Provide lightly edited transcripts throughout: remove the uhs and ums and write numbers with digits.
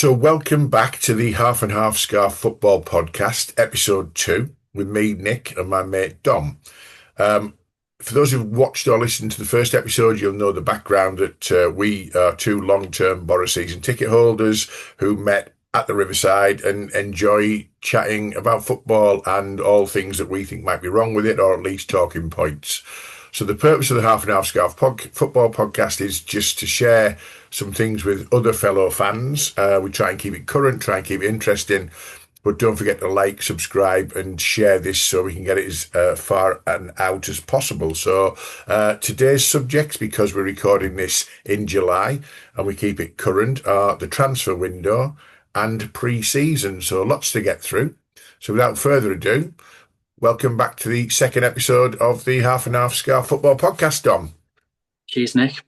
So, welcome back to the Half and Half Scarf Football Podcast, episode 2, with me, Nick, and my mate Dom. For those who've watched or listened to the first episode, you'll know the background that we are two long-term Borough season ticket holders who met at the Riverside and enjoy chatting about football and all things that we think might be wrong with it, or at least talking points. So the purpose of the Half and Half Scarf football podcast is just to share some things with other fellow fans. We try and keep it current, try and keep it interesting, but don't forget to like, subscribe, and share this so we can get it as far and out as possible. So today's subjects, because we're recording this in July and we keep it current, are the transfer window and pre-season. So lots to get through. So without further ado, welcome back to the second episode of the Half and Half Scarf Football Podcast, Dom. Cheers, Nick.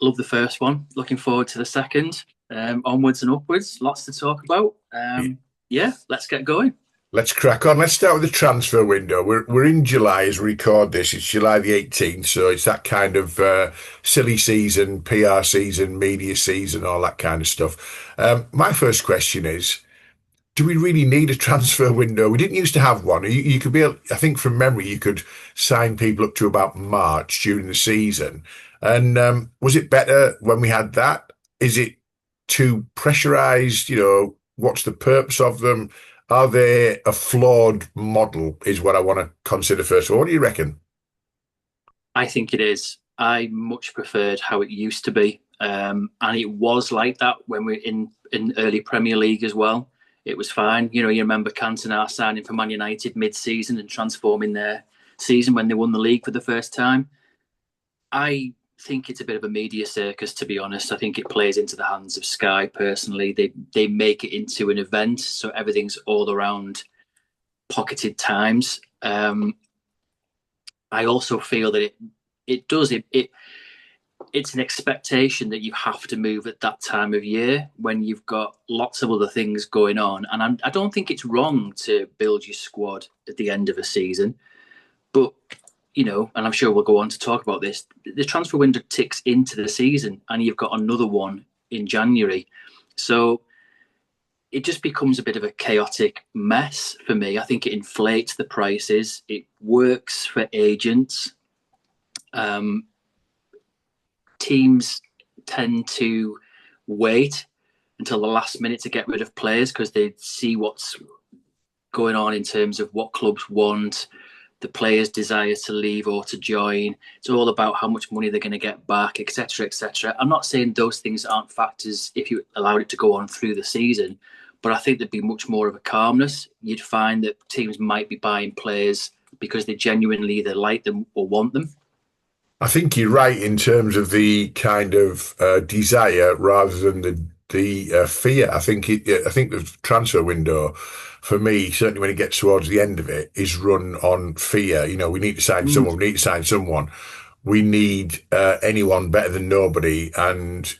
Love the first one. Looking forward to the second. Onwards and upwards. Lots to talk about. Yeah, let's get going. Let's crack on. Let's start with the transfer window. We're in July as we record this. It's July the 18th, so it's that kind of silly season, PR season, media season, all that kind of stuff. My first question is, do we really need a transfer window? We didn't used to have one. You could be, I think from memory, you could sign people up to about March during the season. And was it better when we had that? Is it too pressurized? What's the purpose of them? Are they a flawed model is what I want to consider first of all. What do you reckon? I think it is. I much preferred how it used to be. And it was like that when we were in early Premier League as well. It was fine. You remember Cantona signing for Man United mid-season and transforming their season when they won the league for the first time. I think it's a bit of a media circus, to be honest. I think it plays into the hands of Sky, personally. They make it into an event, so everything's all around pocketed times. I also feel that it's an expectation that you have to move at that time of year when you've got lots of other things going on. And I don't think it's wrong to build your squad at the end of a season. But, and I'm sure we'll go on to talk about this, the transfer window ticks into the season and you've got another one in January. So it just becomes a bit of a chaotic mess for me. I think it inflates the prices. It works for agents. Teams tend to wait until the last minute to get rid of players because they see what's going on in terms of what clubs want, the players' desire to leave or to join. It's all about how much money they're going to get back, etc., etc. I'm not saying those things aren't factors if you allowed it to go on through the season, but I think there'd be much more of a calmness. You'd find that teams might be buying players because they genuinely either like them or want them. I think you're right in terms of the kind of desire rather than the fear. I think the transfer window, for me, certainly when it gets towards the end of it, is run on fear. We need to sign someone. We need to sign someone. We need anyone better than nobody, and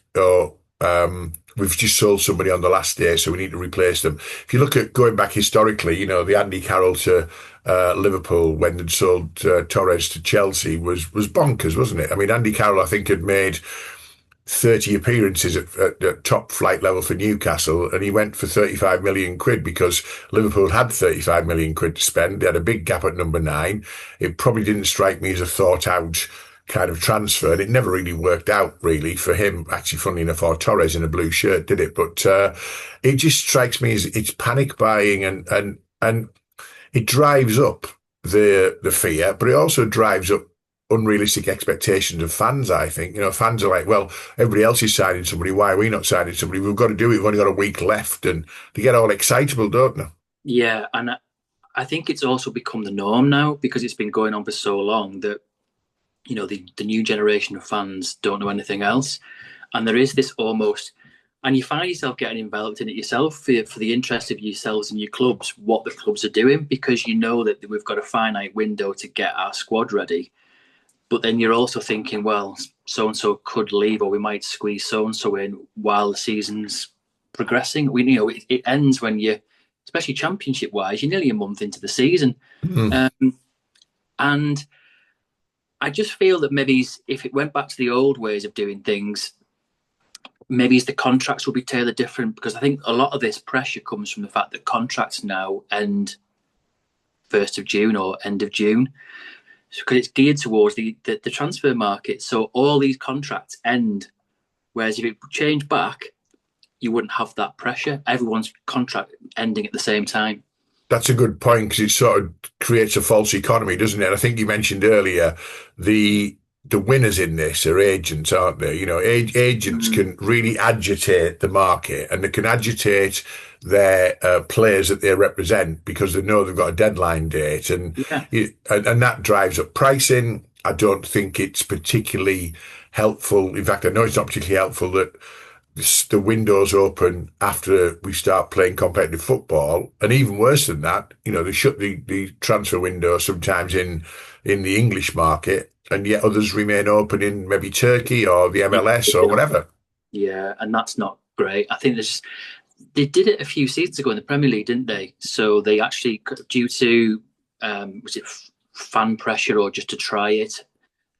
we've just sold somebody on the last day, so we need to replace them. If you look at going back historically, the Andy Carroll to Liverpool when they'd sold Torres to Chelsea was bonkers, wasn't it? I mean, Andy Carroll, I think, had made 30 appearances at top flight level for Newcastle, and he went for 35 million quid because Liverpool had 35 million quid to spend. They had a big gap at number 9. It probably didn't strike me as a thought out kind of transfer, and it never really worked out really for him, actually, funnily enough, or Torres in a blue shirt, did it? But it just strikes me as it's panic buying, and it drives up the fear, but it also drives up unrealistic expectations of fans, I think. Fans are like, well, everybody else is signing somebody, why are we not signing somebody? We've got to do it, we've only got a week left, and they get all excitable, don't they? Yeah, and I think it's also become the norm now because it's been going on for so long that the new generation of fans don't know anything else, and there is this almost, and you find yourself getting enveloped in it yourself for the interest of yourselves and your clubs, what the clubs are doing, because you know that we've got a finite window to get our squad ready. But then you're also thinking, well, so-and-so could leave, or we might squeeze so-and-so in while the season's progressing. It ends when you, especially championship-wise, you're nearly a month into the season. And I just feel that maybe if it went back to the old ways of doing things, maybe the contracts will be tailored different, because I think a lot of this pressure comes from the fact that contracts now end 1st of June or end of June, because it's geared towards the transfer market. So all these contracts end, whereas if it changed back, you wouldn't have that pressure. Everyone's contract ending at the same time. That's a good point because it sort of creates a false economy, doesn't it? I think you mentioned earlier the the winners in this are agents, aren't they? You know, agents Mm, can really agitate the market and they can agitate their players that they represent because they know they've got a deadline date, and yeah, and that drives up pricing. I don't think it's particularly helpful. In fact, I know it's not particularly helpful that the windows open after we start playing competitive football, and even worse than that, you know, they shut the transfer window sometimes in the English market, and yet others remain open in maybe Turkey or the MLS or yeah, whatever. yeah, and that's not great. I think there's they did it a few seasons ago in the Premier League, didn't they? So they actually, due to was it fan pressure or just to try it,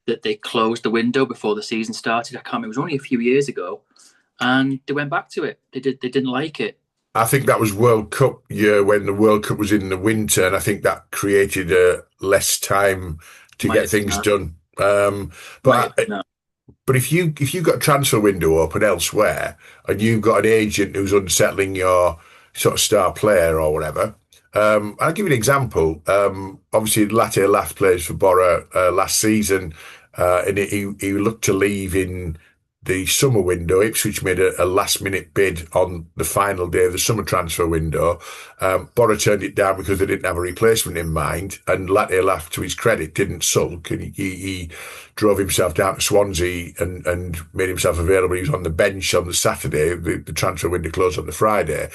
that they closed the window before the season started. I can't remember. It was only a few years ago, and they went back to it. They did. They didn't like it. I think that was World Cup year when the World Cup was in the winter, and I think that created less time to Might get have been things that. done. Might have But been that. But if you've got a transfer window open elsewhere and you've got an agent who's unsettling your sort of star player or whatever, I'll give you an example. Obviously, Latte Lath plays for Borough last season, and he looked to leave in the summer window. Ipswich made a last minute bid on the final day of the summer transfer window. Borough turned it down because they didn't have a replacement in mind, and Latte Lath, to his credit, didn't sulk, and he drove himself down to Swansea and made himself available. He was on the bench on the Saturday. The transfer window closed on the Friday.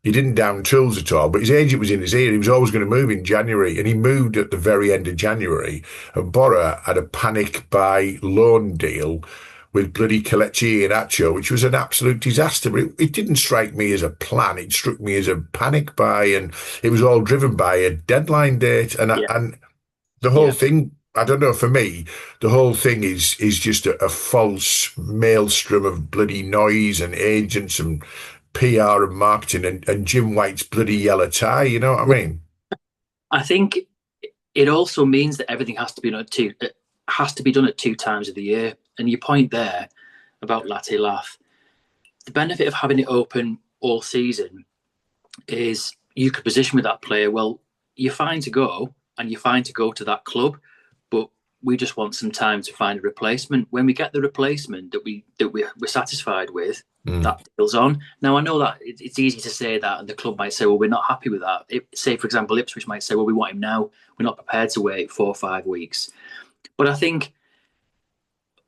He didn't down tools at all, but his agent was in his ear. He was always going to move in January, and he moved at the very end of January. And Borough had a panic buy loan deal with bloody Kelechi and Acho, which was an absolute disaster. But it didn't strike me as a plan. It struck me as a panic buy, and it was all driven by a deadline date. Yeah, And the whole yeah. thing, I don't know, for me, the whole thing is just a false maelstrom of bloody noise and agents and PR and marketing and Jim White's bloody yellow tie, you know what I mean? I think it also means that everything has to be done at two. It has to be done at two times of the year. And your point there about Latte Laugh, the benefit of having it open all season is you could position with that player. Well, you're fine to go, and you're fine to go to that club, but we just want some time to find a replacement. When we get the replacement that we're satisfied with, Mm, that deal's on. Now I know that it's easy to say that, and the club might say, "Well, we're not happy with that." Say, for example, Ipswich might say, "Well, we want him now. We're not prepared to wait 4 or 5 weeks." But I think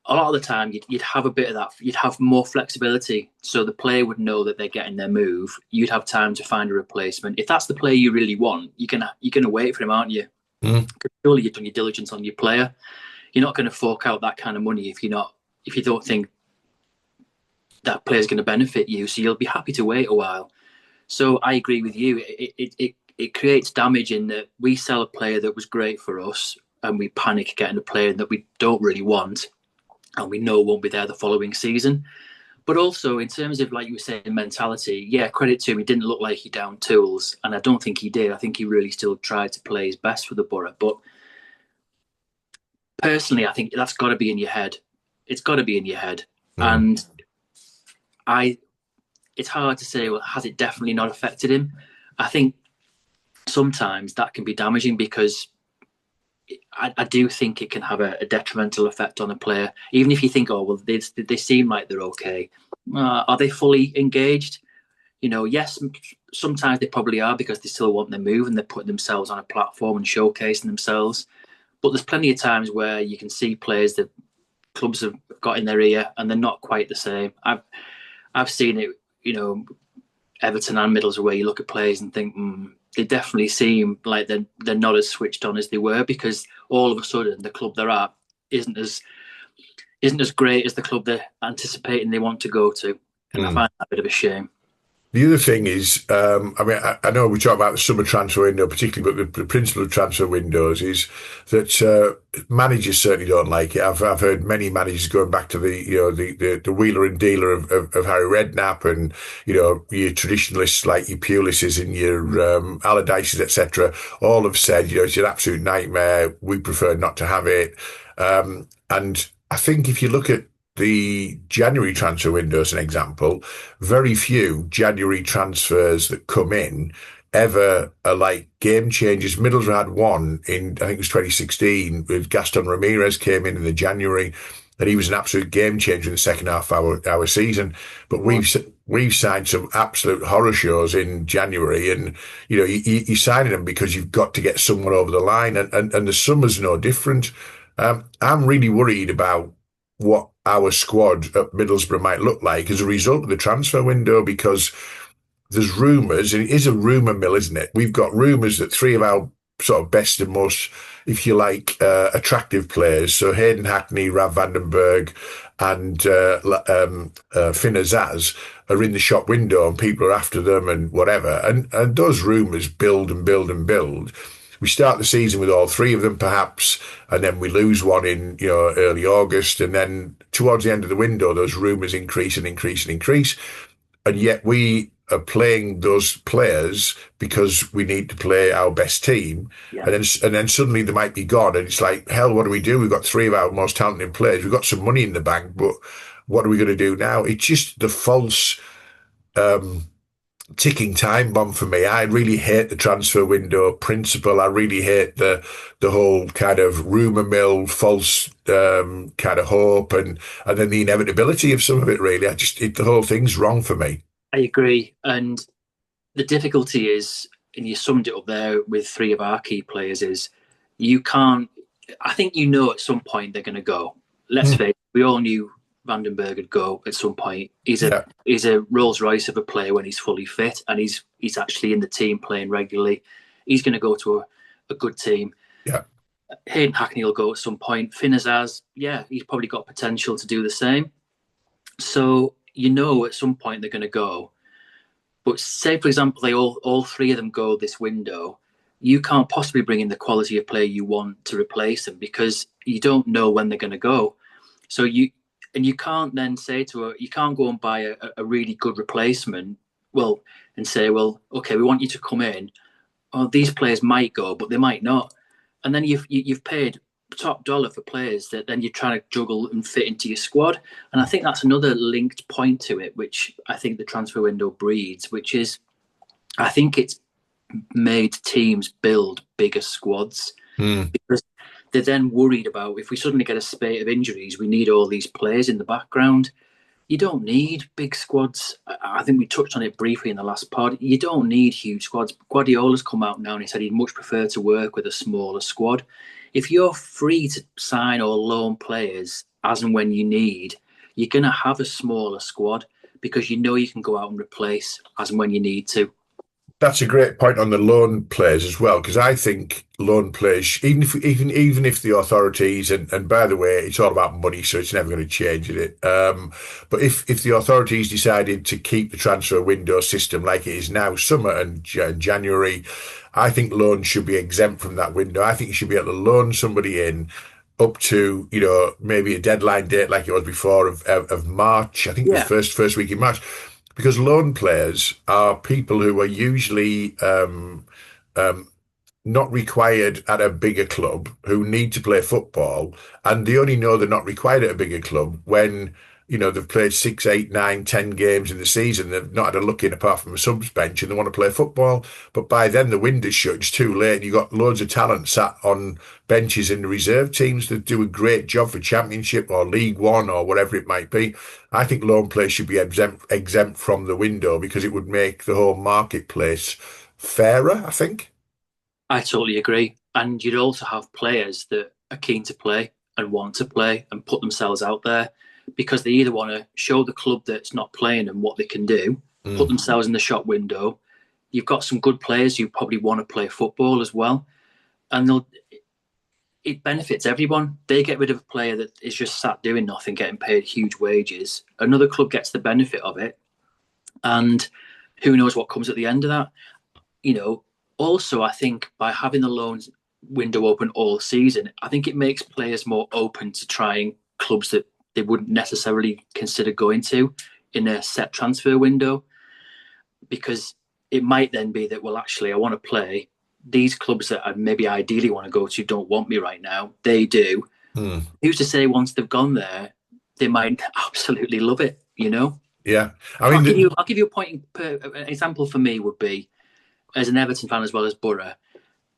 a lot of the time you'd have a bit of that. You'd have more flexibility, so the player would know that they're getting their move. You'd have time to find a replacement. If that's the player you really want, you're gonna wait for him, aren't you? mm, Because surely you've done your diligence on your player. You're not going to fork out that kind of money if you don't think that player's going to benefit you. So you'll be happy to wait a while. So I agree with you. It creates damage in that we sell a player that was great for us, and we panic getting a player that we don't really want, and we know won't be there the following season. But also in terms of, like you were saying, mentality, yeah, credit to him. He didn't look like he downed tools, and I don't think he did. I think he really still tried to play his best for the Borough. But personally, I think that's got to be in your head. It's got to be in your head, mm, and I. It's hard to say. Well, has it definitely not affected him? I think sometimes that can be damaging, because I do think it can have a detrimental effect on a player. Even if you think, oh well, they seem like they're okay. Are they fully engaged? Yes, sometimes they probably are, because they still want their move and they're putting themselves on a platform and showcasing themselves. But there's plenty of times where you can see players that clubs have got in their ear and they're not quite the same. I've seen it, Everton and Middlesbrough, where you look at players and think, they definitely seem like they're not as switched on as they were, because all of a sudden the club they're at isn't as great as the club they're anticipating they want to go to, and I mm. find that a bit of a shame. The other thing is, I mean, I know we talk about the summer transfer window particularly, but the principle of transfer windows is that managers certainly don't like it. I've heard many managers going back to the wheeler and dealer of Harry Redknapp, and your traditionalists like your Pulises and your Allardyces, etc. All have said it's an absolute nightmare. We prefer not to have it. And I think if you look at the January transfer window as an example, very few January transfers that come in ever are like game changers. Middlesbrough had one in, I think it was 2016, with Gaston Ramirez came in the January, and he was an absolute game changer in the second half of our season. But we've signed some absolute horror shows in January, and you're signing them because you've got to get someone over the line, and the summer's no different. I'm really worried about what our squad at Middlesbrough might look like as a result of the transfer window, because there's rumours, and it is a rumour mill, isn't it? We've got rumours that three of our sort of best and most, if you like, attractive players, so Hayden Hackney, Rav Vandenberg, and Finn Azaz, are in the shop window, and people are after them and whatever. And those rumours build and build and build. We start the season with all three of them, perhaps, and then we lose one in, early August. And then towards the end of the window, those rumours increase and increase and increase. And yet we are playing those players because we need to play our best team. Yeah. And then suddenly they might be gone. And it's like, hell, what do we do? We've got three of our most talented players. We've got some money in the bank, but what are we going to do now? It's just the false, ticking time bomb for me. I really hate the transfer window principle. I really hate the whole kind of rumor mill, false kind of hope, and then the inevitability of some of it. Really, the whole thing's wrong for me. I agree, and the difficulty is, and you summed it up there with three of our key players, is you can't. I think at some point they're going to go. Let's face it, we all knew Vandenberg would go at some point. He's a Rolls Royce of a player when he's fully fit, and he's actually in the team playing regularly. He's going to go to a good team. Yeah. Hayden Hackney will go at some point. Finn Azaz, he's probably got potential to do the same. So at some point they're going to go. But say, for example, they all three of them go this window, you can't possibly bring in the quality of player you want to replace them because you don't know when they're going to go. So you can't then say you can't go and buy a really good replacement, and say, okay, we want you to come in. Oh, these players might go, but they might not. And then you've paid top dollar for players that then you're trying to juggle and fit into your squad. And I think that's another linked point to it, which I think the transfer window breeds, which is I think it's made teams build bigger squads because they're then worried about if we suddenly get a spate of injuries, we need all these players in the background. You don't need big squads. I think we touched on it briefly in the last pod. You don't need huge squads. Guardiola's come out now and he said he'd much prefer to work with a smaller squad. If you're free to sign or loan players as and when you need, you're going to have a smaller squad because you can go out and replace as and when you need to. That's a great point on the loan players as well, because I think loan players, even if the authorities, and by the way, it's all about money, so it's never going to change it. But if the authorities decided to keep the transfer window system like it is now, summer and January, I think loans should be exempt from that window. I think you should be able to loan somebody in up to maybe a deadline date like it was before of March. I think it was first week in March. Because loan players are people who are usually not required at a bigger club, who need to play football, and they only know they're not required at a bigger club when they've played 6, 8, 9, 10 games in the season. They've not had a look in apart from a subs bench, and they want to play football. But by then the window's shut; it's too late. And you've got loads of talent sat on benches in the reserve teams that do a great job for Championship or League One or whatever it might be. I think loan players should be exempt from the window because it would make the whole marketplace fairer, I think. I totally agree. And you'd also have players that are keen to play and want to play and put themselves out there because they either want to show the club that's not playing them what they can do, put themselves in the shop window. You've got some good players who probably want to play football as well. And it benefits everyone. They get rid of a player that is just sat doing nothing, getting paid huge wages. Another club gets the benefit of it. And Who knows what comes at the end of that? You know, also, I think by having the loans window open all season, I think it makes players more open to trying clubs that they wouldn't necessarily consider going to in a set transfer window, because it might then be that, well, actually, I want to play. These clubs that I maybe ideally want to go to don't want me right now. They do. Hmm. Who's to say once they've gone there, they might absolutely love it, you know? Yeah. I mean, I'll give you a point. An example for me would be, as an Everton fan as well as Borough,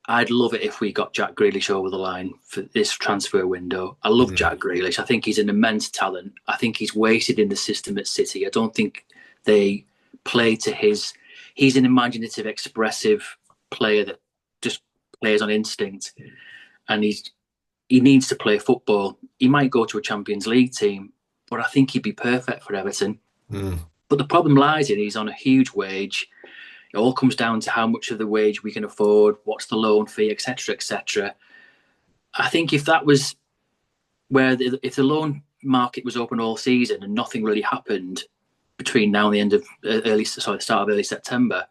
I'd love it if we got Jack Grealish over the line for this transfer window. I love mm, Jack Grealish. I think he's an immense talent. I think he's wasted in the system at City. I don't think they play to his. He's an imaginative, expressive player that just plays on instinct, and he needs to play football. He might go to a Champions League team, but I think he'd be perfect for Everton. mm, But the problem lies in he's on a huge wage. It all comes down to how much of the wage we can afford, what's the loan fee, etc., etc. I think if that was if the loan market was open all season and nothing really happened between now and the end of the start of early September,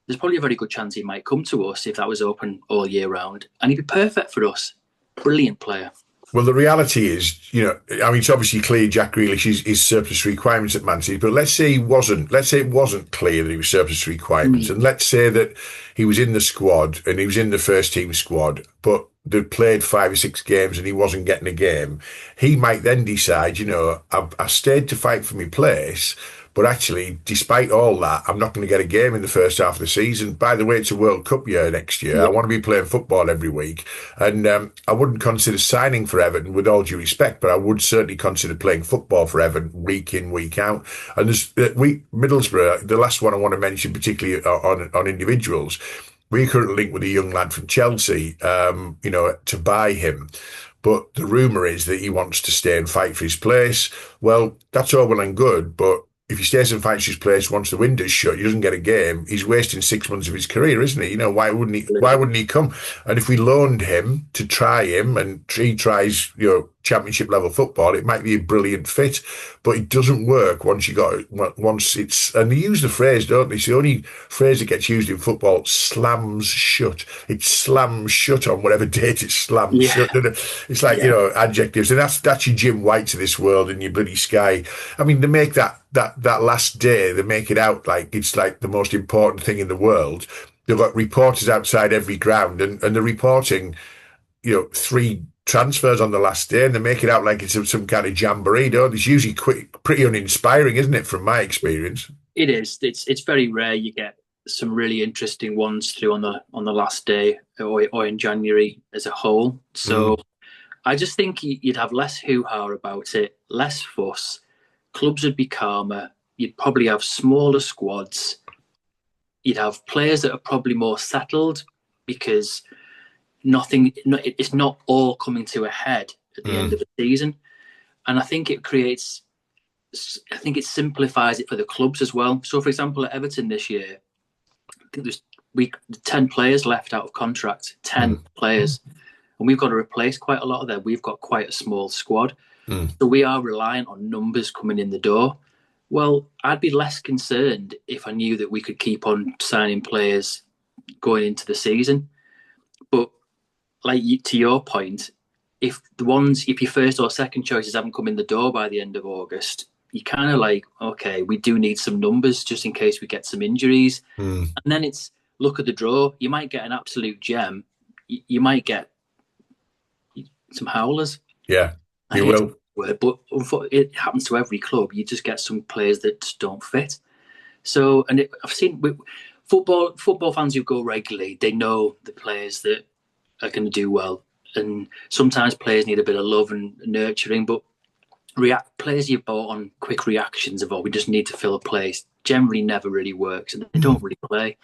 there's probably a very good chance he might come to us if that was open all year round, and he'd be perfect for us. Brilliant player. well, the reality is, I mean, it's obviously clear Jack Grealish is surplus requirements at Man City, but let's say it wasn't clear that he was surplus requirements, and let's say that he was in the squad and he was in the first team squad, but they played 5 or 6 games and he wasn't getting a game. He might then decide, I stayed to fight for my place. But actually, despite all that, I'm not going to get a game in the first half of the season. By the way, it's a World Cup year next year. I Yeah, want to be playing football every week. And I wouldn't consider signing for Everton with all due respect, but I would certainly consider playing football for Everton week in, week out. And Middlesbrough, the last one I want to mention, particularly on individuals, we're currently linked with a young lad from Chelsea, to buy him. But the rumour is that he wants to stay and fight for his place. Well, that's all well and good, but if he stays and fights his place once the window's shut, he doesn't get a game. He's wasting 6 months of his career, isn't he? Why wouldn't he? Why wouldn't he come? And if we loaned him to try him, and he tries, championship level football, it might be a brilliant fit. But it doesn't work once it's. And they use the phrase, don't they? It's the only phrase that gets used in football: slams shut. It slams shut on whatever date it slams yeah, shut. It's like yeah. adjectives, and that's your Jim White of this world and your bloody Sky. I mean, they make that last day, they make it out like it's like the most important thing in the world. They've got reporters outside every ground, and they're reporting, 3 transfers on the last day, and they make it out like it's some kind of jamboree. Don't It's usually pretty uninspiring, isn't it, from my experience? It is. It's very rare you get some really interesting ones through on the last day or in January as a whole. So Mm, I just think you'd have less hoo-ha about it, less fuss. Clubs would be calmer. You'd probably have smaller squads. You'd have players that are probably more settled because it's not all coming to a head at the end mm, of the season. And I think it simplifies it for the clubs as well. So, for example, at Everton this year, I think there's 10 players left out of contract, 10 mm, players. And we've got to replace quite a lot of them. We've got quite a small squad. mm. So we are reliant on numbers coming in the door. Well, I'd be less concerned if I knew that we could keep on signing players going into the season. But to your point, if your first or second choices haven't come in the door by the end of August, you kind of like, okay, we do need some numbers just in case we get some injuries. Mm. And then it's look at the draw. You might get an absolute gem. You might get some howlers. Yeah, I you hate will. word, but it happens to every club. You just get some players that just don't fit. So, I've seen football fans who go regularly. They know the players that are going to do well, and sometimes players need a bit of love and nurturing. But players you've bought on quick reactions of, oh, we just need to fill a place, generally never really works, and they don't really play.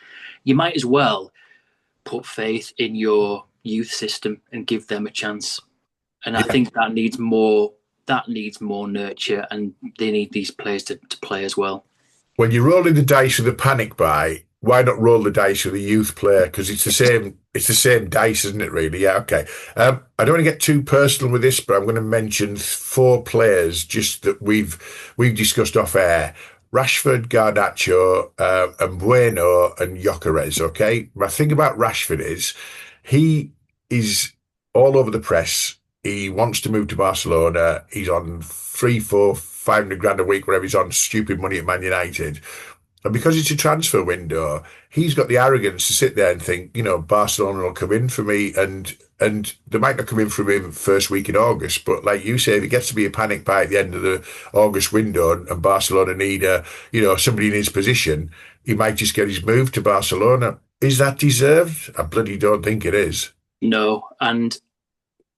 You might as well put faith in your youth system and give them a chance. And I Yeah. think that needs more. That needs more nurture, and they need these players to play as well. When you're rolling the dice with a panic buy, why not roll the dice with a youth player? Because it's the same. It's the same dice, isn't it? Really? Yeah. Okay. I don't want to get too personal with this, but I'm going to mention 4 players just that we've discussed off air. Rashford, Garnacho, and Bueno and Gyökeres. Okay, my thing about Rashford is he is all over the press. He wants to move to Barcelona. He's on three, four, 500 grand a week, wherever he's on stupid money at Man United. And because it's a transfer window, he's got the arrogance to sit there and think, Barcelona will come in for me, and they might not come in for him first week in August, but like you say, if it gets to be a panic buy at the end of the August window, and Barcelona need somebody in his position, he might just get his move to Barcelona. Is that deserved? I bloody don't think it is. No, and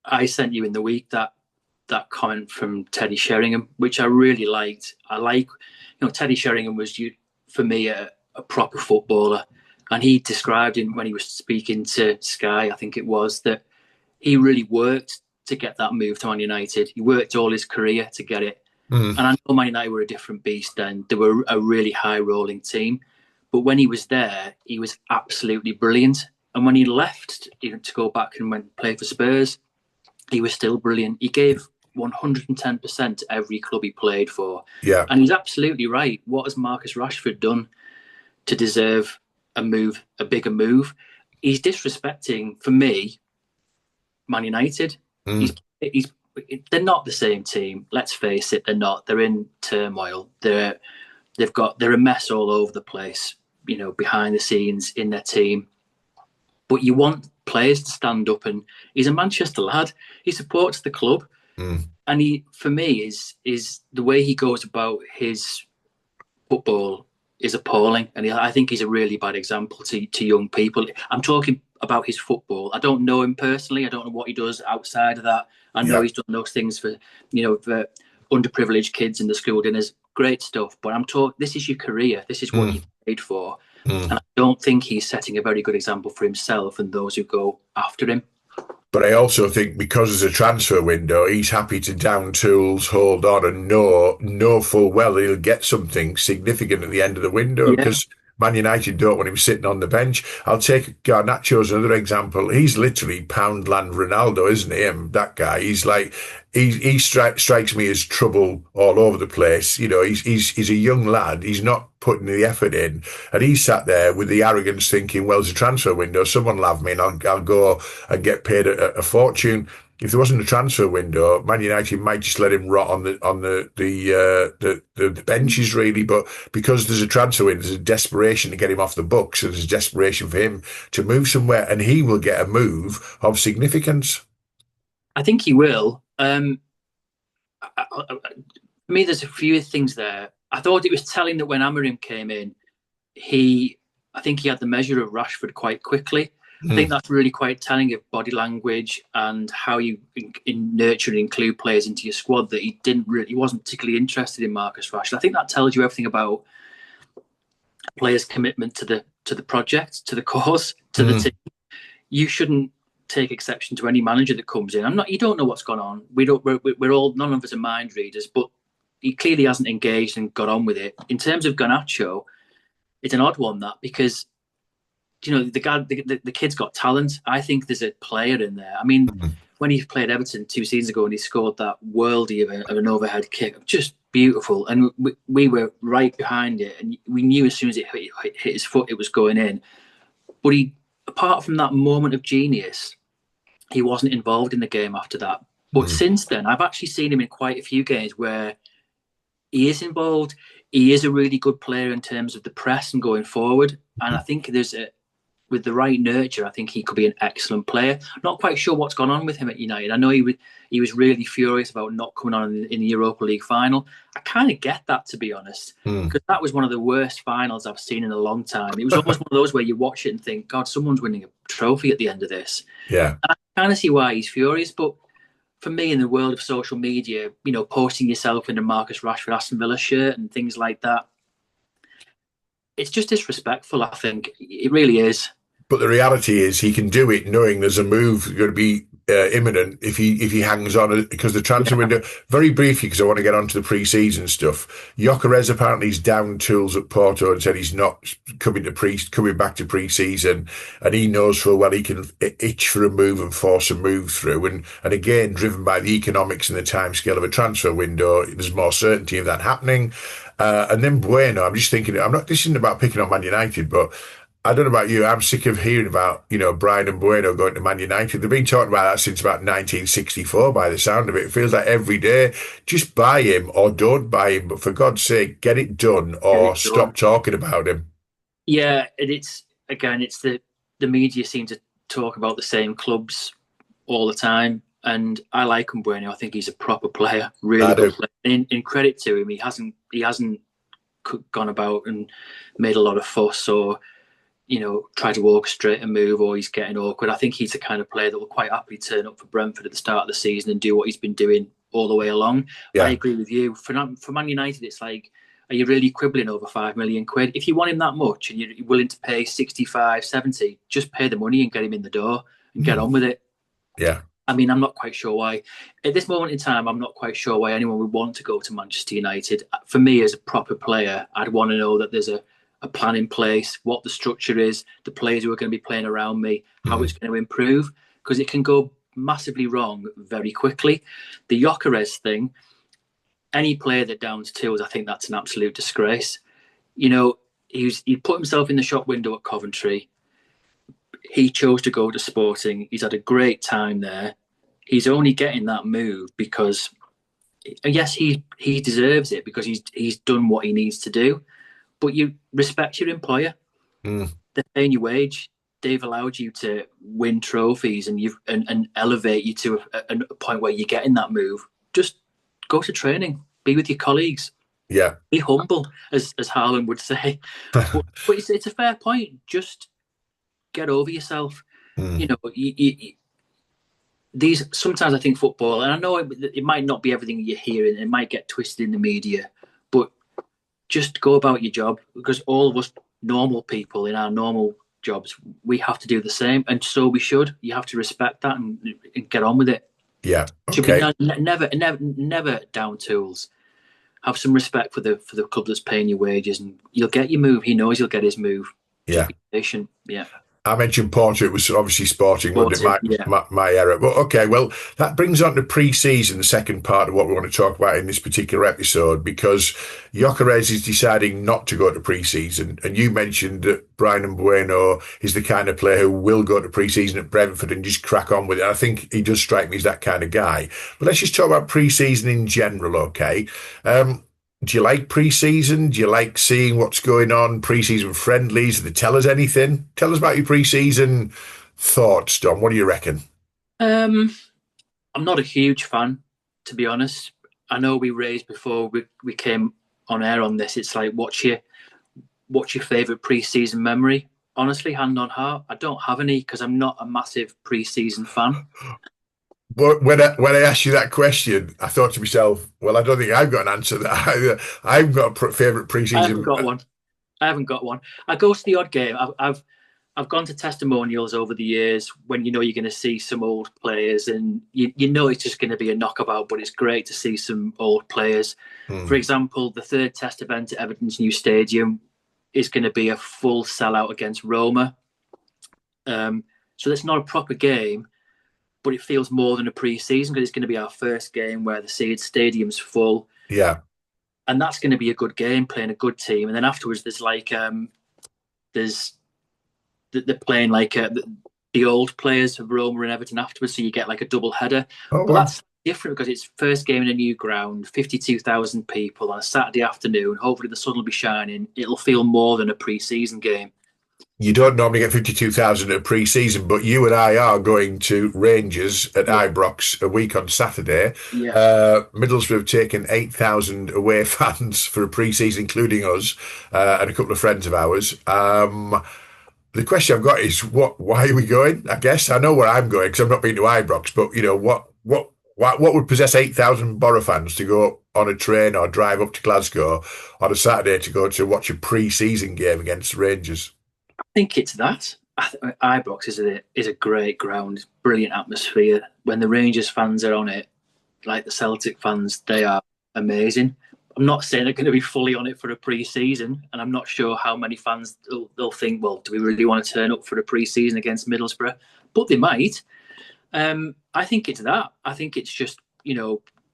I sent you in the week that comment from Teddy Sheringham, which I really liked. I like, Teddy Sheringham was for me a proper footballer, and he described him when he was speaking to Sky, I think it was, that he really worked to get that move to Man United. He worked all his career to get it. Mm. And I know Man United were a different beast then. They were a really high-rolling team. But when he was there, he was absolutely brilliant. And when he left to go back and went and play for Spurs, he was still brilliant. He gave 110% to every club he played for. Yeah. And he's absolutely right. What has Marcus Rashford done to deserve a bigger move? He's disrespecting, for me, Man United. Mm. They're not the same team. Let's face it, they're not. They're in turmoil. They're a mess all over the place, behind the scenes in their team. But you want players to stand up, and he's a Manchester lad. He supports the club. Mm. And he, for me, is the way he goes about his football is appalling. And I think he's a really bad example to young people. I'm talking about his football. I don't know him personally. I don't know what he does outside of that. I know he's done those things for underprivileged kids in the school dinners. Great stuff. But I'm talking, this is your career. This is what you paid for. And I don't think he's setting a very good example for himself and those who go after him. But I also think because there's a transfer window, he's happy to down tools, hold on, and know full well he'll get something significant at the end of the window, because Man United don't want him sitting on the bench. I'll take Garnacho as another example. He's literally Poundland Ronaldo, isn't he? That guy. He's like, he strikes me as trouble all over the place. He's a young lad. He's not putting the effort in, and he sat there with the arrogance, thinking, "Well, it's a transfer window. Someone will have me, and I'll go and get paid a fortune." If there wasn't a transfer window, Man United might just let him rot on the benches, really. But because there's a transfer window, there's a desperation to get him off the books, and there's a desperation for him to move somewhere, and he will get a move of significance. I think he will. For me, there's a few things there. I thought it was telling that when Amorim came in, I think he had the measure of Rashford quite quickly. I think that's really quite telling of body language and how you nurture and include players into your squad, that he wasn't particularly interested in Marcus Rashford. I think that tells you everything about a player's commitment to the project, to the cause, to the team. You shouldn't take exception to any manager that comes in. You don't know what's gone on. We're all, none of us are mind readers, but he clearly hasn't engaged and got on with it. In terms of Garnacho, it's an odd one, that, because the kid's got talent. I think there's a player in there. I mean, when he played Everton 2 seasons ago and he scored that worldie of an overhead kick, just beautiful. And we were right behind it, and we knew as soon as it hit his foot, it was going in. But apart from that moment of genius, he wasn't involved in the game after that. But since then, I've actually seen him in quite a few games where he is involved. He is a really good player in terms of the press and going forward. And I think with the right nurture, I think he could be an excellent player. Not quite sure what's gone on with him at United. I know he was really furious about not coming on in the Europa League final. I kind of get that, to be honest, because that was one of the worst finals I've seen in a long time. It was almost one of those where you watch it and think, God, someone's winning a trophy at the end of this. Yeah. And I kind of see why he's furious, but for me, in the world of social media, posting yourself in a Marcus Rashford Aston Villa shirt and things like that, it's just disrespectful, I think. It really is. But the reality is he can do it knowing there's a move going to be imminent if he hangs on, because the transfer window, very briefly, because I want to get onto the pre-season stuff. Gyökeres apparently is down tools at Porto and said he's not coming back to pre-season, and he knows full well he can itch for a move and force a move through. And again, driven by the economics and the timescale of a transfer window, there's more certainty of that happening. And then Bueno, I'm just thinking, I'm not, this isn't about picking on Man United, but I don't know about you. I'm sick of hearing about, Brian and Bueno going to Man United. They've been talking about that since about 1964 by the sound of it. It feels like every day, just buy him or don't buy him. But for God's sake, get it done Get or it done. stop talking about him. Yeah, and it's again, it's the media seem to talk about the same clubs all the time, and I like Bueno. I think he's a proper player, really I good do. player. In credit to him, he hasn't gone about and made a lot of fuss or try to orchestrate a move or he's getting awkward. I think he's the kind of player that will quite happily turn up for Brentford at the start of the season and do what he's been doing all the way along. I Yeah. agree with you. For Man United, it's like, are you really quibbling over 5 million quid? If you want him that much and you're willing to pay 65, 70, just pay the money and get him in the door and get Hmm. on with it. Yeah. I mean, I'm not quite sure why. At this moment in time, I'm not quite sure why anyone would want to go to Manchester United. For me, as a proper player, I'd want to know that there's a plan in place, what the structure is, the players who are going to be playing around me, how Hmm. it's going to improve, because it can go massively wrong very quickly. The Jokeres thing, any player that downs tools, I think that's an absolute disgrace. He put himself in the shop window at Coventry. He chose to go to Sporting. He's had a great time there. He's only getting that move because yes, he deserves it because he's done what he needs to do. But you respect your employer. Hmm. They're paying your wage. They've allowed you to win trophies and elevate you to a point where you're getting that move. Just go to training, be with your colleagues, Yeah. be humble, as Harlan would say. But it's a fair point. Just get over yourself. Hmm. You know, these sometimes I think football, and I know it might not be everything you're hearing, it might get twisted in the media, but just go about your job because all of us normal people in our normal jobs, we have to do the same, and so we should. You have to respect that and get on with it. Yeah. Should be Okay. never down tools. Have some respect for the club that's paying your wages, and you'll get your move. He knows you'll get his move. Just Yeah. be patient. Yeah, I mentioned Porter. It was obviously Sporting, wasn't it? sporting. My, Yeah, my, my error. But okay, well, that brings on to pre-season, the second part of what we want to talk about in this particular episode, because Gyökeres is deciding not to go to pre-season. And you mentioned that Brian Bueno is the kind of player who will go to pre-season at Brentford and just crack on with it. I think he does strike me as that kind of guy. But let's just talk about pre-season in general, okay? Do you like pre-season? Do you like seeing what's going on? Pre-season friendlies? Do they tell us anything? Tell us about your pre-season thoughts, Dom. What do you reckon? um, I'm not a huge fan, to be honest. I know we raised before we came on air on this. It's like what's your favourite pre-season memory? Honestly, hand on heart, I don't have any because I'm not a massive pre-season fan. But when I asked you that question, I thought to myself, well, I don't think I've got an answer that I've got a favorite I haven't pre-season. got one. I haven't got one. I go to the odd game. I've gone to testimonials over the years when you know you're going to see some old players, and you know it's just going to be a knockabout. But it's great to see some old players. For Hmm. example, the third test event at Everton's new stadium is going to be a full sellout against Roma. So that's not a proper game, but it feels more than a pre-season because it's going to be our first game where the stadium's full, Yeah. and that's going to be a good game, playing a good team. And then afterwards, there's they're playing like the old players of Roma and Everton afterwards, so you get like a double header. Oh But well. that's different because it's first game in a new ground, 52,000 people on a Saturday afternoon. Hopefully the sun will be shining. It'll feel more than a pre-season game. You don't normally get 52,000 at a pre-season, but you and I are going to Rangers at Yeah, Ibrox a week on Saturday. yeah. Middlesbrough have taken 8,000 away fans for a pre-season, including us and a couple of friends of ours. The question I've got is, why are we going? I guess I know where I'm going because I've not been to Ibrox, but what would possess 8,000 Borough fans to go on a train or drive up to Glasgow on a Saturday to go to watch a pre-season game against Rangers? I think it's that. Ibrox is a great ground, brilliant atmosphere. When the Rangers fans are on it, like the Celtic fans, they are amazing. I'm not saying they're going to be fully on it for a pre-season, and I'm not sure how many fans they'll think, well, do we really want to turn up for a pre-season against Middlesbrough? But they might. I think it's that. I think it's just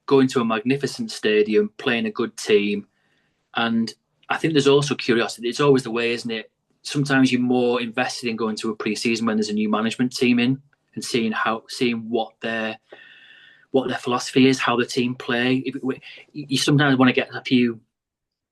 going to a magnificent stadium, playing a good team, And I think there's also curiosity. It's always the way, isn't it? Sometimes you're more invested in going to a pre-season when there's a new management team in and seeing what their philosophy is, how the team play. You sometimes want to get a few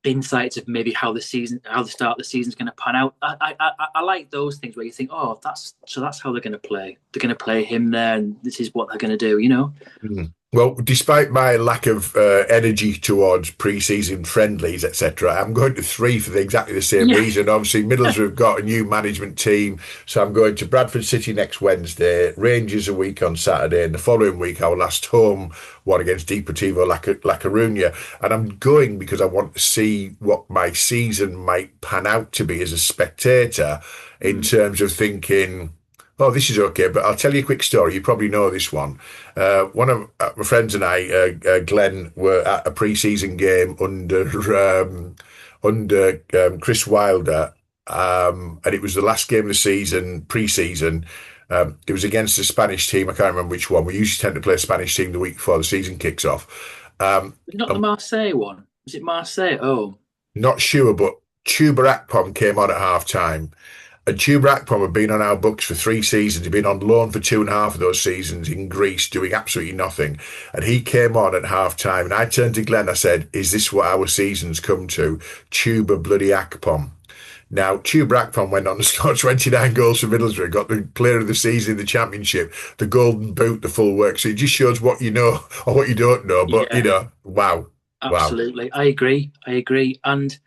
insights of maybe how the start of the season is going to pan out. I like those things where you think, oh, that's how they're going to play. They're going to play him there, and this is what they're going to do. You know. Mm. Well, despite my lack of energy towards pre-season friendlies, etc., I'm going to three for exactly the same Yeah. reason. Obviously, Middlesbrough have got a new management team, so I'm going to Bradford City next Wednesday, Rangers a week on Saturday, and the following week our last home one against Deportivo La Coruña. And I'm going because I want to see what my season might pan out to be as a spectator in terms of thinking, oh, this is okay, but I'll tell you a quick story. You probably know this one. One of my friends and I, Glenn, were at a pre-season game under Chris Wilder, and it was the last game of the season, pre-season. It was against a Spanish team. I can't remember which one. We usually tend to play a Spanish team the week before the season kicks off. Not the I'm Marseille one. Was it Marseille? Oh, not sure, but Tuba Akpom came on at half time. And Tuba Akpom had been on our books for 3 seasons. He'd been on loan for 2.5 of those seasons in Greece, doing absolutely nothing. And he came on at half time. And I turned to Glenn. I said, "Is this what our season's come to? Tuba bloody Akpom." Now, Tuba Akpom went on to score 29 goals for Middlesbrough, got the player of the season in the Championship, the Golden Boot, the full work. So it just shows what you know or what you don't know. But, yeah, wow, wow. absolutely. I agree. And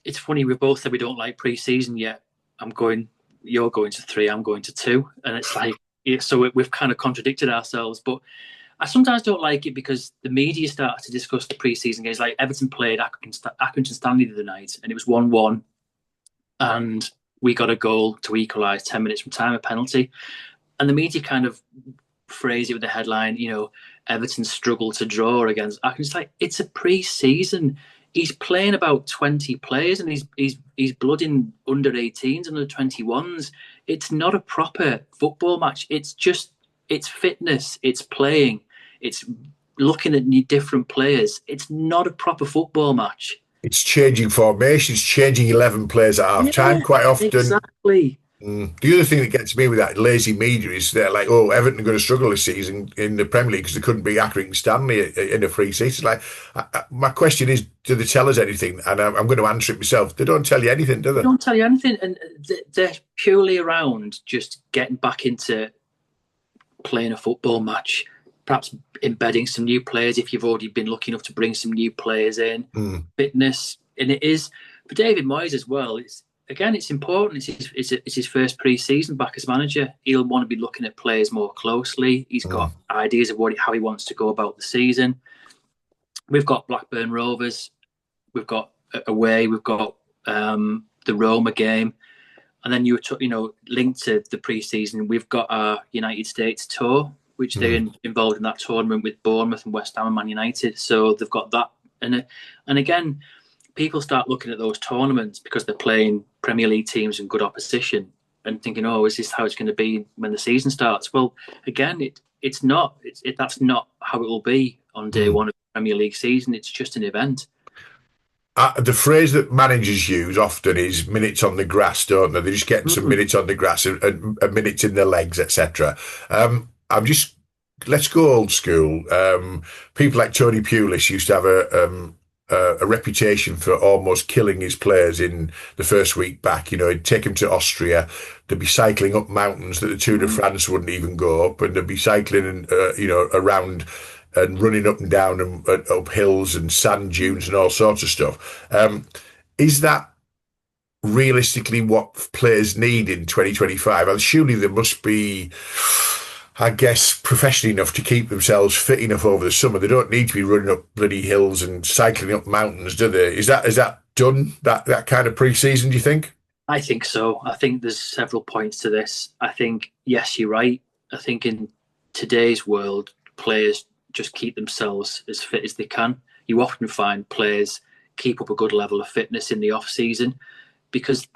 it's funny, we both said we don't like pre-season yet. You're going to three, I'm going to two. And it's like, so we've kind of contradicted ourselves. But I sometimes don't like it because the media started to discuss the pre-season games. Like Everton played Accrington Stanley the other night, and it was 1-1. And we got a goal to equalise 10 minutes from time, a penalty. And the media kind of phrase it with the headline, Everton struggle to draw against Accrington. It's like, it's a pre-season. He's playing about 20 players, and he's blooding under 18s and under 21s. It's not a proper football match. It's fitness, it's playing, it's looking at different players. It's not a proper football match. It's changing formations, changing 11 players at half time Yeah, quite often. exactly. The other thing that gets me with that lazy media is they're like, oh, Everton are going to struggle this season in the Premier League because they couldn't beat Accrington Stanley in a free season. Like, my question is, do they tell us anything? And I'm going to answer it myself. They don't tell you anything, do They they? don't tell you anything, and they're purely around just getting back into playing a football match, perhaps embedding some new players if you've already been lucky enough to bring some new players in, fitness. And it is for David Moyes as well. It's important. It's his first pre-season back as manager. He'll want to be looking at players more closely. He's got ideas of how he wants to go about the season. We've got Blackburn Rovers. We've got away. We've got the Roma game. And then linked to the pre-season, we've got our United States tour, which they're involved in that tournament with Bournemouth and West Ham and Man United. So they've got that. And again, people start looking at those tournaments because they're playing Premier League teams and good opposition and thinking, oh, is this how it's going to be when the season starts? Well, again, it's not. That's not how it will be on day one of the Premier League season. It's just an event. The phrase that managers use often is minutes on the grass, don't they? They're just getting some minutes on the grass and minutes in their legs, etc. Let's go old school. People like Tony Pulis used to have a reputation for almost killing his players in the first week back. He'd take them to Austria. They'd be cycling up mountains that the Tour de France wouldn't even go up, and they'd be cycling, around and running up and down and up hills and sand dunes and all sorts of stuff. Is that realistically what players need in 2025? And surely they must be, I guess, professional enough to keep themselves fit enough over the summer. They don't need to be running up bloody hills and cycling up mountains, do they? Is that done, that kind of pre-season, do you think? I think so. I think there's several points to this. I think, yes, you're right. I think in today's world, players just keep themselves as fit as they can. You often find players keep up a good level of fitness in the off season because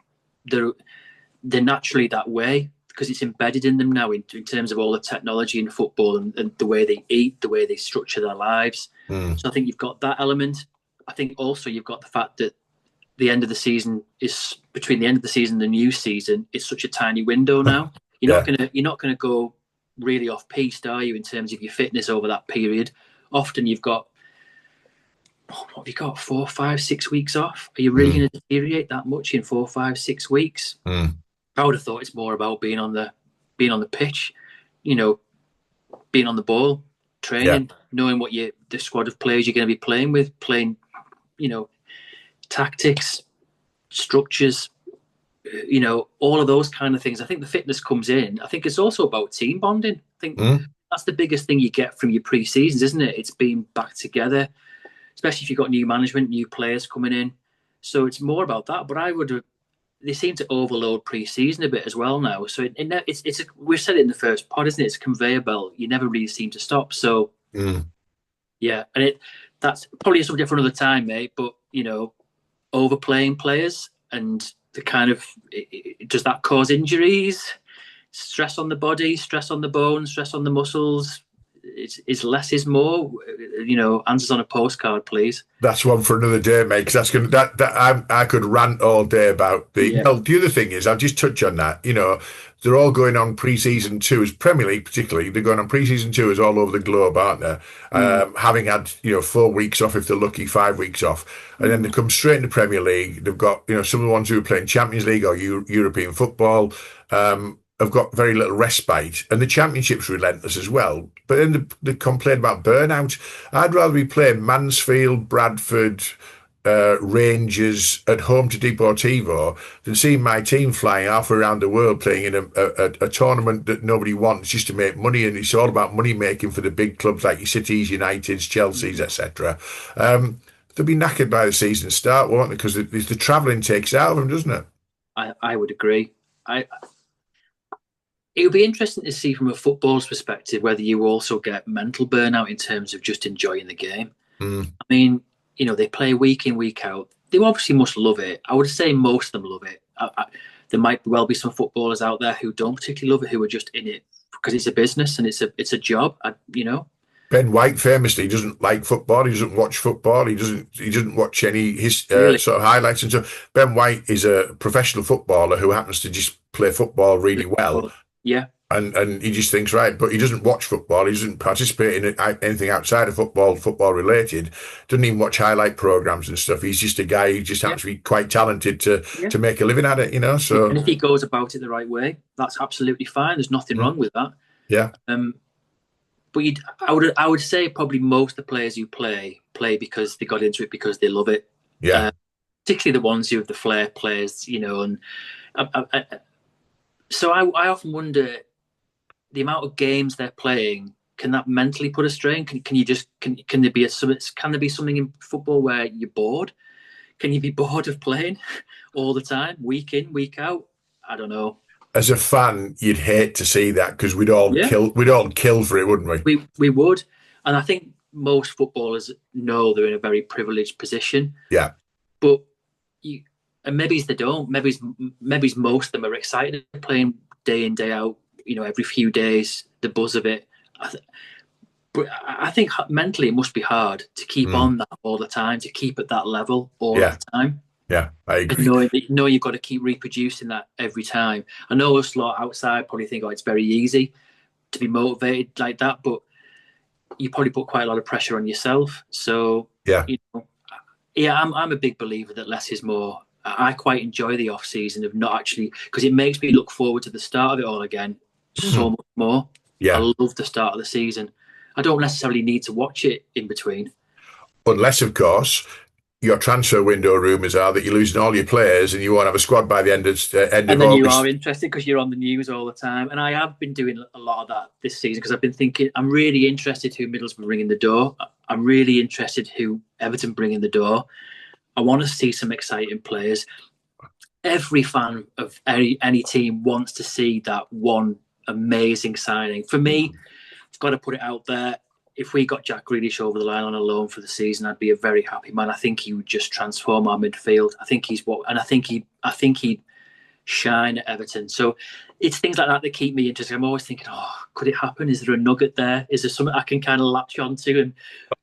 they're naturally that way, because it's embedded in them now in terms of all the technology in football and the way they eat, the way they structure their lives. So I think you've got that element. I think also you've got the fact that the end of the season is between the end of the season and the new season. It's such a tiny window now. Yeah. You're not gonna go really off piste, are you, in terms of your fitness over that period? Often you've got what have you got 4, 5, 6 weeks off? Are you really Mm. going to deteriorate that much in 4, 5, 6 weeks? Mm. I would have thought it's more about being on the pitch, you know, being on the ball, Yeah. training, knowing what the squad of players you're going to be playing with, playing, you know, tactics, structures, all of those kind of things. I think the fitness comes in. I think it's also about team bonding. I think Mm. that's the biggest thing you get from your pre-seasons, isn't it? It's being back together, especially if you've got new management, new players coming in. So it's more about that. But they seem to overload pre-season a bit as well now. So we've said it in the first pod, isn't it? It's a conveyor belt. You never really seem to stop. So Mm. yeah, and that's probably a subject for another time, mate. But overplaying players and the kind of does that cause injuries? Stress on the body, stress on the bones, stress on the muscles. Is less is more. Answers on a postcard, please. That's one for another day, mate. Because that's gonna I could rant all day about the. Yeah. Well, the other thing is, I'll just touch on that. They're all going on pre-season tours, Premier League particularly. They're going on pre-season tours all over the globe, aren't they? Having had 4 weeks off if they're lucky, 5 weeks off, and then they come straight into Premier League. They've got some of the ones who are playing Champions League or European football. Have got very little respite, and the championship's relentless as well. But then they complain about burnout. I'd rather be playing Mansfield, Bradford, Rangers at home to Deportivo than seeing my team flying halfway around the world playing in a tournament that nobody wants just to make money, and it's all about money making for the big clubs like your Cities, Uniteds, Chelseas, etc. They'll be knackered by the season start, won't they? Because the travelling takes out of them, doesn't it? I would agree. It would be interesting to see from a footballer's perspective whether you also get mental burnout in terms of just enjoying the game. Mm. I mean, they play week in, week out. They obviously must love it. I would say most of them love it. There might well be some footballers out there who don't particularly love it, who are just in it because it's a business and it's a job. Ben White famously doesn't like football. He doesn't watch football. He doesn't watch any Really. sort of highlights and so. Ben White is a professional footballer who happens to just play football really well. Yeah. And he just thinks, right, but he doesn't watch football. He doesn't participate in anything outside of football related. Doesn't even watch highlight programs and stuff. He's just a guy who just happens to be quite talented to make a living at it, So, and if he goes about it the right way, that's absolutely fine. There's nothing wrong with that. Yeah. But I would say probably most of the players who play because they got into it because they love it. Yeah. Particularly the ones who have the flair players, and so I often wonder the amount of games they're playing. Can that mentally put a strain? Can there be something in football where you're bored? Can you be bored of playing all the time, week in, week out? I don't know. As a fan, you'd hate to see that because we'd all kill for it, wouldn't we? We would, and I think most footballers know they're in a very privileged position. Yeah, but and maybe they don't. Maybe most of them are excited playing day in, day out. Every few days, the buzz of it. But I think mentally it must be hard to keep on that all the time, to keep at that level all the time. Yeah, I agree. Knowing you've got to keep reproducing that every time. I know us lot outside probably think, it's very easy to be motivated like that, but you probably put quite a lot of pressure on yourself. So I'm a big believer that less is more. I quite enjoy the off season of not actually, because it makes me look forward to the start of it all again so much more. Yeah, I love the start of the season. I don't necessarily need to watch it in between, unless of course your transfer window rumours are that you're losing all your players and you won't have a squad by the end of and then August. You are interested because you're on the news all the time. And I have been doing a lot of that this season because I've been thinking I'm really interested who Middlesbrough bring in the door. I'm really interested who Everton bring in the door. I want to see some exciting players. Every fan of any team wants to see that one amazing signing. For me, I've got to put it out there. If we got Jack Grealish over the line on a loan for the season, I'd be a very happy man. I think he would just transform our midfield. I think he'd shine at Everton. So it's things like that that keep me interested. I'm always thinking, oh, could it happen? Is there a nugget there? Is there something I can kind of latch onto and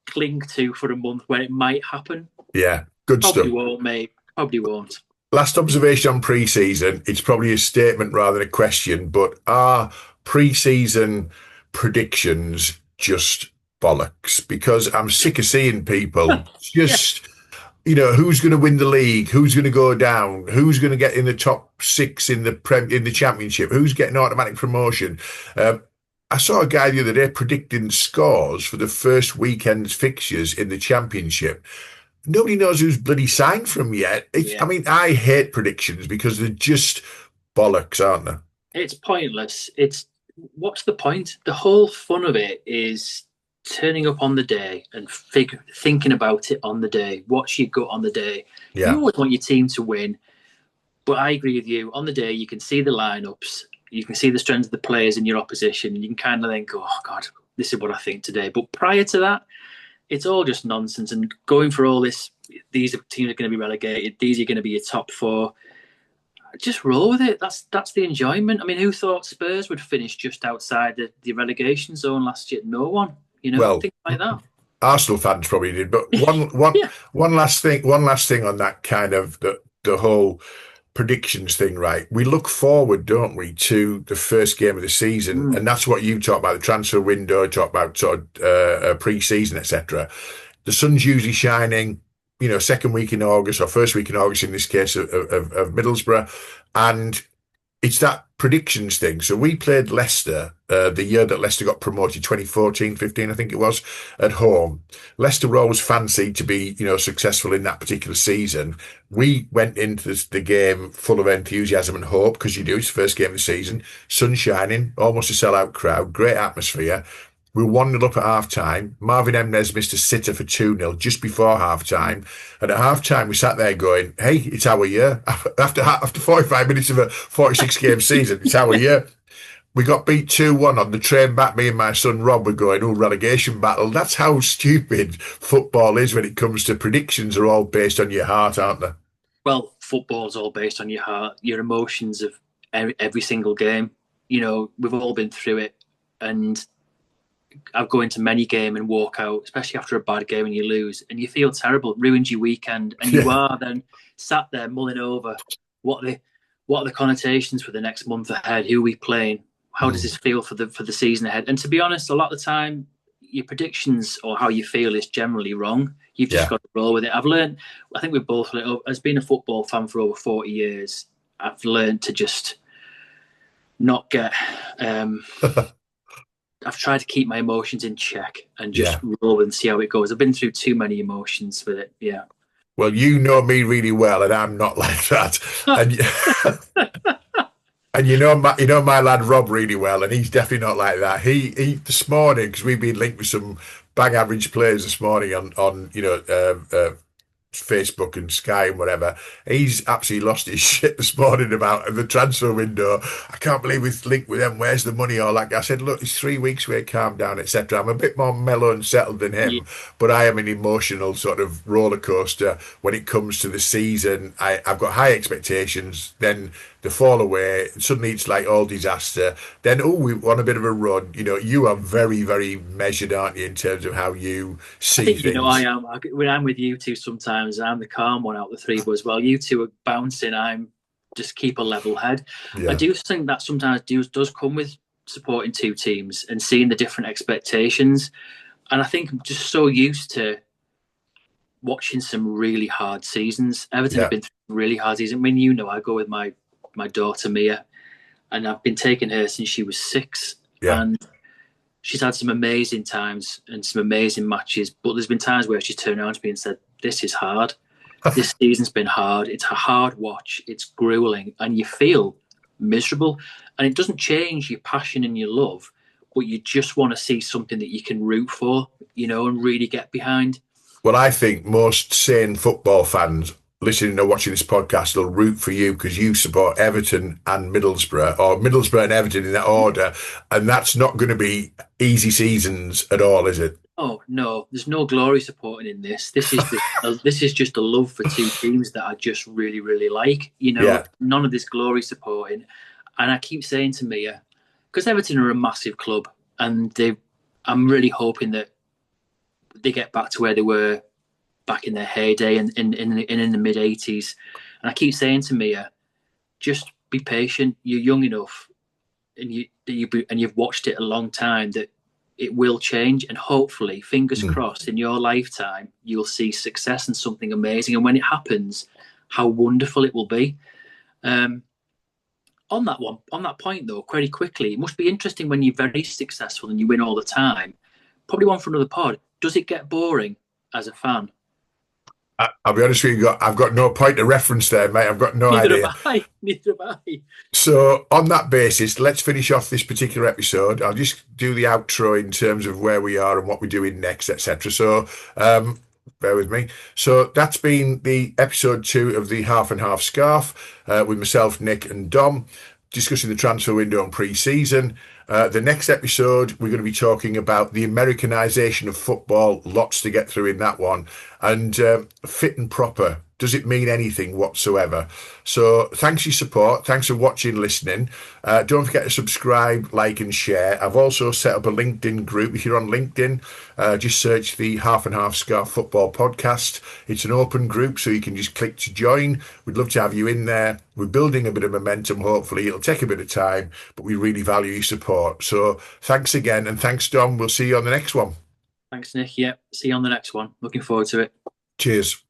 cling to for a month where it might happen? Yeah, good Probably stuff. won't, mate. Probably won't. Last observation on pre-season. It's probably a statement rather than a question, but are pre-season predictions just bollocks? Because I'm sick of seeing people Yeah. just, who's going to win the league, who's going to go down, who's going to get in the top six in the championship, who's getting automatic promotion. Um, I saw a guy the other day predicting scores for the first weekend's fixtures in the championship. Nobody knows who's bloody signed from yet. I Yeah. mean, I hate predictions because they're just bollocks, aren't they? It's pointless. It's what's the point? The whole fun of it is turning up on the day and thinking about it on the day. What's your gut on the day? You Yeah. always want your team to win, but I agree with you. On the day, you can see the lineups, you can see the strength of the players in your opposition, and you can kind of think, "Oh God, this is what I think today." But prior to that, it's all just nonsense. And going for all this, these teams are going to be relegated. These are going to be your top four. Just roll with it. That's the enjoyment. I mean, who thought Spurs would finish just outside the relegation zone last year? No one. Well, Things like that. Arsenal fans probably did, but one one Yeah. one last thing, on that kind of the whole predictions thing, right? We look forward, don't we, to the first game of the season, Mm. and that's what you talk about, the transfer window, talk about sort of pre-season, etc. The sun's usually shining, second week in August or first week in August in this case of Middlesbrough, and it's that predictions thing. So we played Leicester the year that Leicester got promoted, 2014-15, I think it was, at home. Leicester were always fancied to be, successful in that particular season. We went into the game full of enthusiasm and hope because you do. It's the first game of the season, sun shining, almost a sellout crowd, great atmosphere. We were 1-0 up at half time. Marvin Emnes missed a sitter for 2-0 just before half time. And at half time, we sat there going, hey, it's our year. After 45 minutes of a 46 game season, it's our year. We got beat 2-1 on the train back. Me and my son Rob were going, oh, relegation battle. That's how stupid football is when it comes to predictions are all based on your heart, aren't they? Well, football's all based on your heart, your emotions of every single game. We've all been through it, and I've go into many game and walk out, especially after a bad game and you lose, and you feel terrible. It ruins your weekend, and you Yeah. are then sat there mulling over what are the connotations for the next month ahead. Who are we playing? How does Mm. this feel for the season ahead? And to be honest, a lot of the time, your predictions or how you feel is generally wrong. You've just Yeah. got to roll with it. I've learned. I think we've both learned. As being a football fan for over 40 years, I've learned to just not get. I've tried to keep my emotions in check and just Yeah. roll and see how it goes. I've been through too many emotions with it. Yeah. Well, you know me really well, and I'm not like that. And and you know my lad Rob really well, and he's definitely not like that. He this morning, because we've been linked with some bang average players this morning on Facebook and Sky and whatever. He's absolutely lost his shit this morning about the transfer window. I can't believe we've linked with them. Where's the money? All that. I said, look, it's 3 weeks where calm down, etc. I'm a bit more mellow and settled than Yeah. him, but I am an emotional sort of roller coaster when it comes to the season. I've got high expectations. Then they fall away. Suddenly it's like all disaster. Then, oh, we want a bit of a run. You are very, very measured, aren't you, in terms of how you I see think I things? am. When I'm with you two, sometimes I'm the calm one out of the three. But as well, you two are bouncing. I'm just keep a level head. I Yeah, do think that sometimes does come with supporting two teams and seeing the different expectations. And I think I'm just so used to watching some really hard seasons. Everton have yeah, been through really hard seasons. I mean, I go with my daughter Mia, and I've been taking her since she was 6, yeah. and she's had some amazing times and some amazing matches. But there's been times where she's turned around to me and said, "This is hard. This season's been hard. It's a hard watch. It's grueling, and you feel miserable. And it doesn't change your passion and your love, but you just want to see something that you can root for, and really get behind." Well, I think most sane football fans listening or watching this podcast will root for you because you support Everton and Middlesbrough, or Middlesbrough and Everton in that order, and that's not going to be easy seasons at all, is it? Oh no, there's no glory supporting in this. This is just a love for two teams that I just really really like. You know, Yeah. none of this glory supporting. And I keep saying to Mia, because Everton are a massive club, and they, I'm really hoping that they get back to where they were back in their heyday and in the mid '80s. And I keep saying to Mia, just be patient. You're young enough, and you've watched it a long time that it will change, and hopefully, fingers Mm. crossed, in your lifetime, you'll see success and something amazing. And when it happens, how wonderful it will be. Um, on that point though, very quickly, it must be interesting when you're very successful and you win all the time. Probably one for another pod. Does it get boring as a fan? I'll be honest with you, I've got no point of reference there, mate. I've got no Neither idea. have I. Neither have I. So, on that basis, let's finish off this particular episode. I'll just do the outro in terms of where we are and what we're doing next, etc. So, bear with me. So, that's been the episode 2 of the Half and Half Scarf with myself, Nick, and Dom, discussing the transfer window and pre-season. The next episode, we're going to be talking about the Americanization of football. Lots to get through in that one. And fit and proper. Does it mean anything whatsoever? So thanks for your support. Thanks for watching, listening. Don't forget to subscribe, like, and share. I've also set up a LinkedIn group. If you're on LinkedIn, just search the Half and Half Scarf Football Podcast. It's an open group, so you can just click to join. We'd love to have you in there. We're building a bit of momentum, hopefully. It'll take a bit of time, but we really value your support. So thanks again, and thanks, Dom. We'll see you on the next one. Thanks, Nick. Yeah, see you on the next one. Looking forward to it. Cheers.